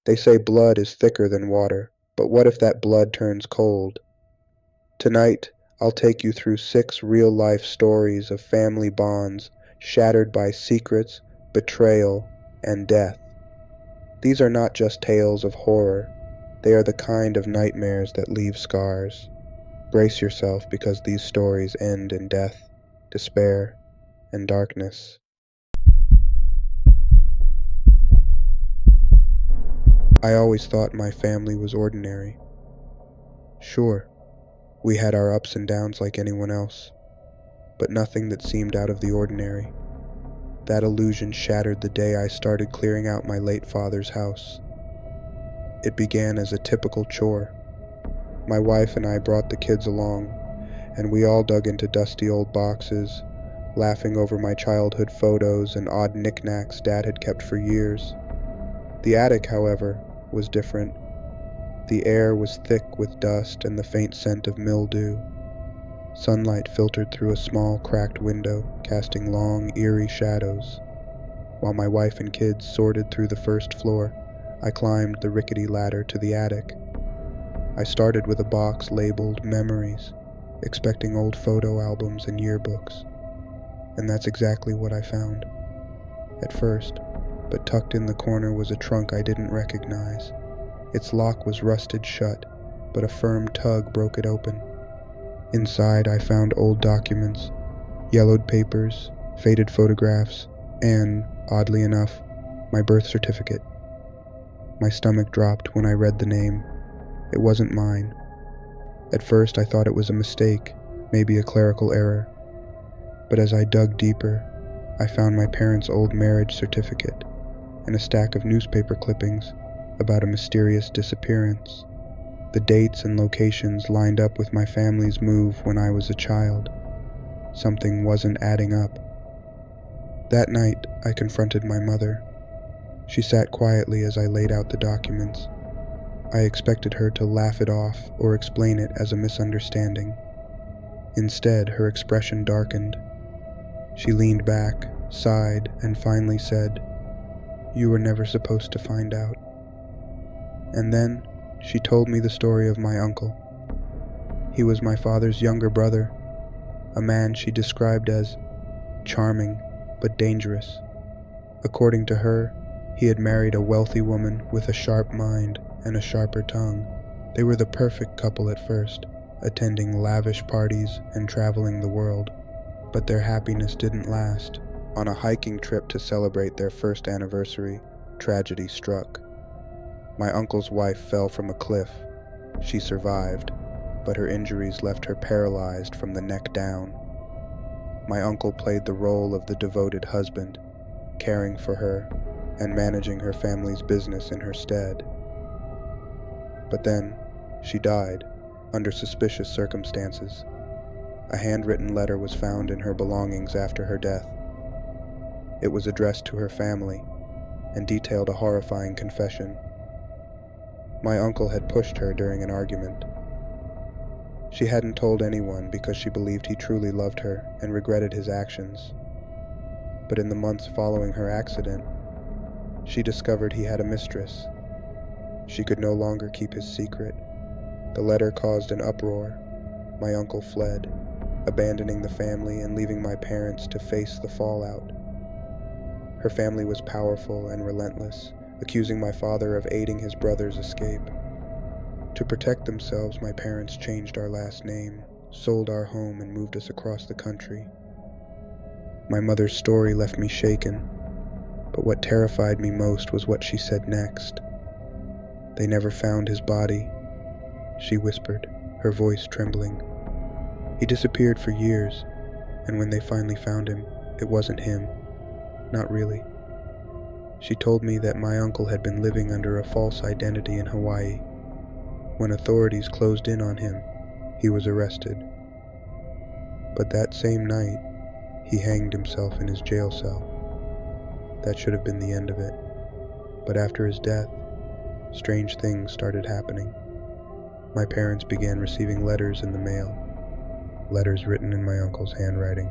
They say blood is thicker than water, but what if that blood turns cold? Tonight, I'll take you through 6 real-life stories of family bonds shattered by secrets, betrayal, and death. These are not just tales of horror. They are the kind of nightmares that leave scars. Brace yourself because these stories end in death, despair, and darkness. I always thought my family was ordinary. Sure, we had our ups and downs like anyone else, but nothing that seemed out of the ordinary. That illusion shattered the day I started clearing out my late father's house. It began as a typical chore. My wife and I brought the kids along, and we all dug into dusty old boxes, laughing over my childhood photos and odd knickknacks Dad had kept for years. The attic, however, was different. The air was thick with dust and the faint scent of mildew. Sunlight filtered through a small, cracked window, casting long, eerie shadows. While my wife and kids sorted through the first floor, I climbed the rickety ladder to the attic. I started with a box labeled Memories, expecting old photo albums and yearbooks. And that's exactly what I found. At first, but tucked in the corner was a trunk I didn't recognize. Its lock was rusted shut, but a firm tug broke it open. Inside, I found old documents, yellowed papers, faded photographs, and, oddly enough, my birth certificate. My stomach dropped when I read the name. It wasn't mine. At first, I thought it was a mistake, maybe a clerical error. But as I dug deeper, I found my parents' old marriage certificate and a stack of newspaper clippings about a mysterious disappearance. The dates and locations lined up with my family's move when I was a child. Something wasn't adding up. That night, I confronted my mother. She sat quietly as I laid out the documents. I expected her to laugh it off or explain it as a misunderstanding. Instead, her expression darkened. She leaned back, sighed, and finally said, "You were never supposed to find out." And then, she told me the story of my uncle. He was my father's younger brother, a man she described as charming but dangerous. According to her, he had married a wealthy woman with a sharp mind and a sharper tongue. They were the perfect couple at first, attending lavish parties and traveling the world. But their happiness didn't last. On a hiking trip to celebrate their first anniversary, tragedy struck. My uncle's wife fell from a cliff. She survived, but her injuries left her paralyzed from the neck down. My uncle played the role of the devoted husband, caring for her and managing her family's business in her stead. But then, she died, under suspicious circumstances. A handwritten letter was found in her belongings after her death. It was addressed to her family and detailed a horrifying confession. My uncle had pushed her during an argument. She hadn't told anyone because she believed he truly loved her and regretted his actions. But in the months following her accident, she discovered he had a mistress. She could no longer keep his secret. The letter caused an uproar. My uncle fled, abandoning the family and leaving my parents to face the fallout. Her family was powerful and relentless, accusing my father of aiding his brother's escape. To protect themselves, my parents changed our last name, sold our home, and moved us across the country. My mother's story left me shaken, but what terrified me most was what she said next. "They never found his body," she whispered, her voice trembling. "He disappeared for years, and when they finally found him, it wasn't him. Not really." She told me that my uncle had been living under a false identity in Hawaii. When authorities closed in on him, he was arrested. But that same night, he hanged himself in his jail cell. That should have been the end of it. But after his death, strange things started happening. My parents began receiving letters in the mail, letters written in my uncle's handwriting.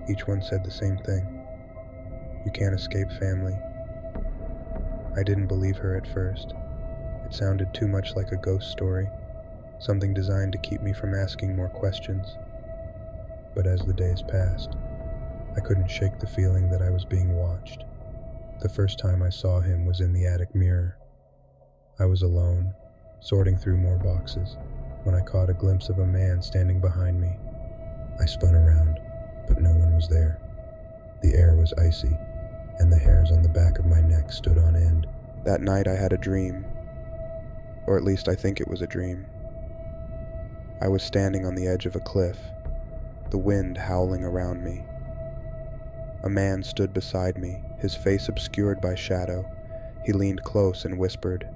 Each one said the same thing: "You can't escape family. I didn't believe her at first. It sounded too much like a ghost story, something designed to keep me from asking more questions. But as the days passed, I couldn't shake the feeling that I was being watched. The first time I saw him was in the attic mirror. I was alone, sorting through more boxes, when I caught a glimpse of a man standing behind me. I spun around, but no one was there. The air was icy, and the hairs on the back of my neck stood on end. That night I had a dream, or at least I think it was a dream. I was standing on the edge of a cliff, the wind howling around me. A man stood beside me, his face obscured by shadow. He leaned close and whispered,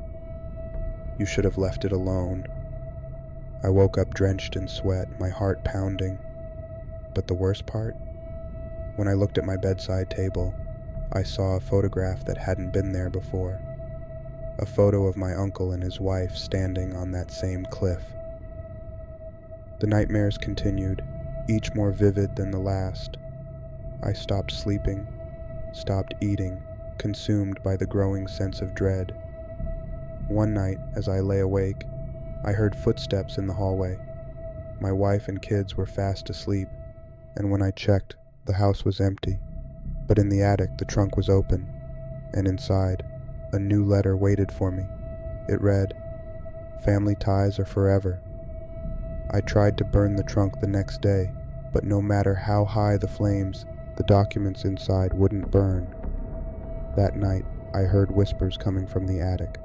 "You should have left it alone." I woke up drenched in sweat, my heart pounding. But the worst part? When I looked at my bedside table, I saw a photograph that hadn't been there before. A photo of my uncle and his wife standing on that same cliff. The nightmares continued, each more vivid than the last. I stopped sleeping, stopped eating, consumed by the growing sense of dread. One night, as I lay awake, I heard footsteps in the hallway. My wife and kids were fast asleep, and when I checked, the house was empty. But in the attic, the trunk was open, and inside, a new letter waited for me. It read, "Family ties are forever." I tried to burn the trunk the next day, but no matter how high the flames, the documents inside wouldn't burn. That night, I heard whispers coming from the attic.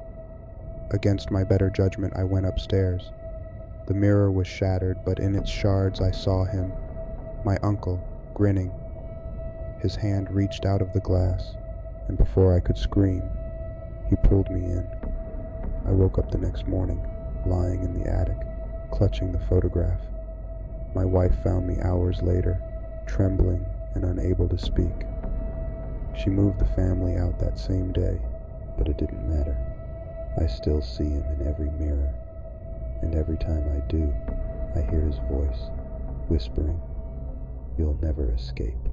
Against my better judgment, I went upstairs. The mirror was shattered, but in its shards I saw him, my uncle, grinning. His hand reached out of the glass, and before I could scream, he pulled me in. I woke up the next morning, lying in the attic, clutching the photograph. My wife found me hours later, trembling and unable to speak. She moved the family out that same day, but it didn't matter. I still see him in every mirror, and every time I do, I hear his voice, whispering, "You'll never escape."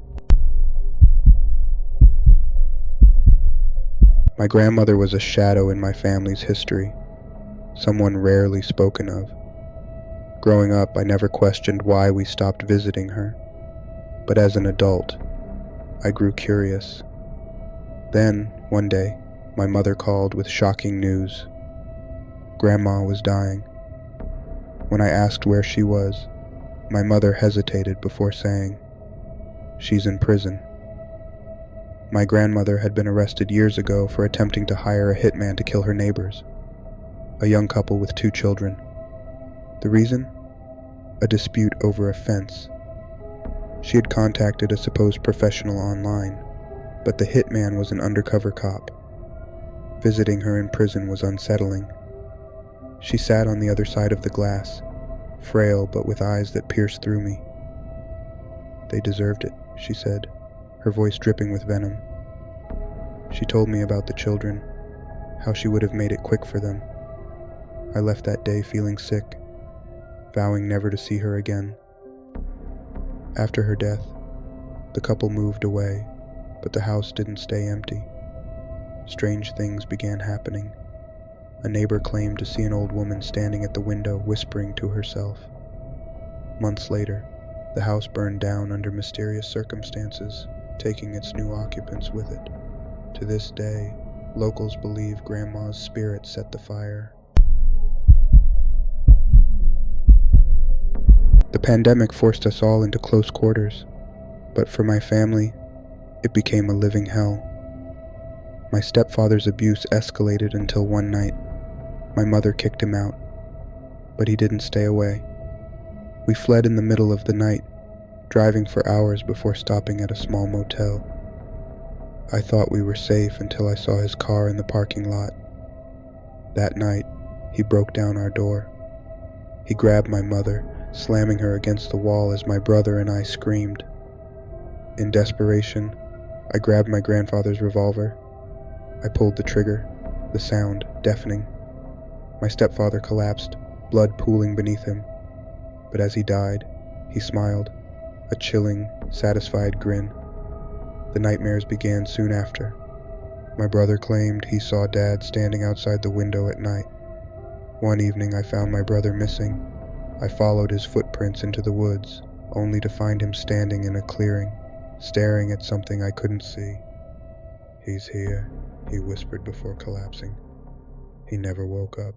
My grandmother was a shadow in my family's history, someone rarely spoken of. Growing up, I never questioned why we stopped visiting her, but as an adult, I grew curious. Then, one day, my mother called with shocking news. Grandma was dying. When I asked where she was, my mother hesitated before saying, "She's in prison." My grandmother had been arrested years ago for attempting to hire a hitman to kill her neighbors, a young couple with 2 children. The reason? A dispute over a fence. She had contacted a supposed professional online, but the hitman was an undercover cop. Visiting her in prison was unsettling. She sat on the other side of the glass, frail but with eyes that pierced through me. "They deserved it," she said, her voice dripping with venom. She told me about the children, how she would have made it quick for them. I left that day feeling sick, vowing never to see her again. After her death, the couple moved away, but the house didn't stay empty. Strange things began happening. A neighbor claimed to see an old woman standing at the window whispering to herself. Months later, the house burned down under mysterious circumstances, taking its new occupants with it. To this day, locals believe Grandma's spirit set the fire. The pandemic forced us all into close quarters, but for my family, it became a living hell. My stepfather's abuse escalated until one night, my mother kicked him out, but he didn't stay away. We fled in the middle of the night, driving for hours before stopping at a small motel. I thought we were safe until I saw his car in the parking lot. That night, he broke down our door. He grabbed my mother, slamming her against the wall as my brother and I screamed. In desperation, I grabbed my grandfather's revolver. I pulled the trigger, the sound deafening. My stepfather collapsed, blood pooling beneath him. But as he died, he smiled, a chilling, satisfied grin. The nightmares began soon after. My brother claimed he saw Dad standing outside the window at night. One evening I found my brother missing. I followed his footprints into the woods, only to find him standing in a clearing, staring at something I couldn't see. "He's here," he whispered before collapsing. He never woke up.